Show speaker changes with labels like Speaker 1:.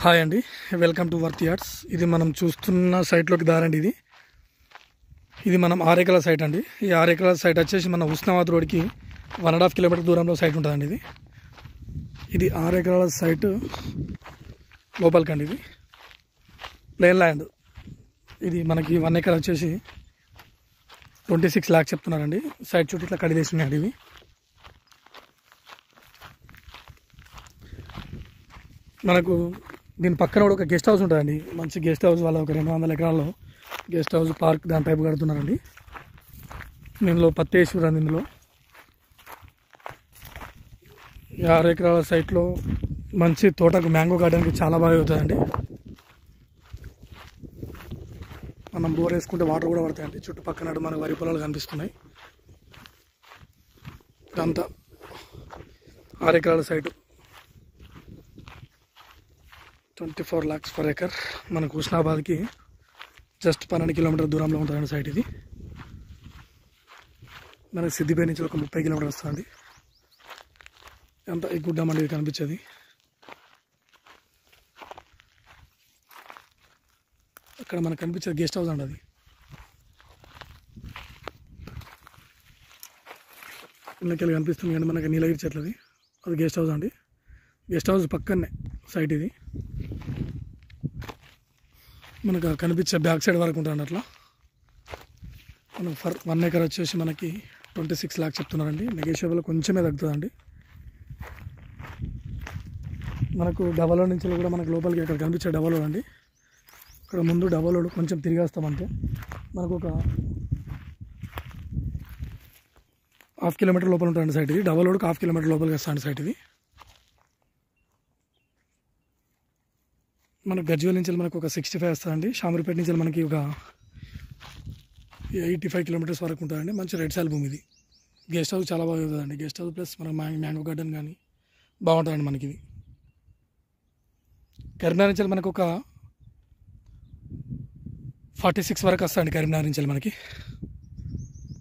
Speaker 1: Hi అండి, welcome to worth yards. ఇది మనం చూస్తున్న సైట్లోకి దారండి. ఇది మనం 6 ఎకరాల సైట్ అండి. ఈ 6 ఎకరాల సైట్ వచ్చేసి మన హుస్నాబాద్ రోడ్కి 1.5 కిలోమీటర్ దూరంలో సైట్ ఉంటుందండి. ఇది 6 ఎకరాల సైట్ లోపలికండి. ఇది ప్లేన్ ల్యాండ్. ఇది మనకి 1 ఎకర్ వచ్చేసి 26 lakhs చెప్తున్నారండి. సైట్ చుట్టూ ఇట్లా కడిదేసి ఉన్నాయండి. ఇవి మనకు దీని పక్కన కూడా ఒక గెస్ట్ హౌస్ ఉంటుందండి. మంచి గెస్ట్ హౌస్, వాళ్ళ ఒక 200 ఎకరాల్లో గెస్ట్ హౌస్, పార్క్ దాని టైపు కడుతున్నారండి. దీనిలో పత్తి వేసి రండి. ఇందులో 6 ఎకరాల సైట్లో మంచి తోటకు మ్యాంగో గార్డెన్కి చాలా బాగా అవుతుందండి. మనం బోర్ వేసుకుంటే వాటర్ కూడా పడతాయండి. చుట్టుపక్కల మనకు వరి పొలాలు కనిపిస్తున్నాయి. ఇదంతా 6 ఎకరాల సైటు, 24 lakhs per acre. మనకు హుస్నాబాద్కి జస్ట్ 12 కిలోమీటర్ దూరంలో ఉంటుందండి సైట్. ఇది మనకు సిద్దిపేట నుంచి ఒక 30 కిలోమీటర్ వస్తుంది. ఎంత ఈ గుడ్డ మండి కనిపించేది. అక్కడ మనకు కనిపించేది గెస్ట్ హౌస్ అండి. అది ఇళ్ళకెళ్ళి కనిపిస్తుంది అండి మనకి నీలగిరి చెట్లది. అది గెస్ట్ హౌస్ అండి. గెస్ట్ హౌస్ పక్కనే సైట్. ఇది మనకు కనిపించే బ్యాక్ సైడ్ వరకు ఉంటుంది అట్లా. మనకు 1 ఎకర్ వచ్చేసి మనకి 26 lakhs చెప్తున్నారండి. నెగోషియబుల్ కొంచెమే తగ్గుతుందండి. మనకు డబల్ రోడ్ నుంచి కూడా మనకు లోపలికి అక్కడ కనిపించే డబల్ రోడ్ అండి. ఇక్కడ ముందు డబల్ రోడ్ కొంచెం తిరిగేస్తామంటే మనకు ఒక 1/2 కిలోమీటర్ లోపల ఉంటుందండి సైట్. ఇది డబల్ రోడ్కి 1/2 కిలోమీటర్ లోపలికి వస్తాండి సైట్. ఇది మనకు గజ్వేల్ నుంచి మనకు ఒక 65 వస్తుందండి. షామీర్పేట నుంచి మనకి ఒక 85 కిలోమీటర్స్ వరకు ఉంటుందండి. మంచి రెడ్ సాయిల్ భూమి. ఇది గెస్ట్ హౌస్ చాలా బాగా అవుతుందండి. గెస్ట్ హౌస్ ప్లస్ మనకు మ్యాంగో గార్డెన్ కానీ బాగుంటుందండి మనకి. ఇది కరీంనగర్ నుంచి మనకు ఒక 46 వరకు వస్తుందండి. కరీంనగర్ నుంచి మనకి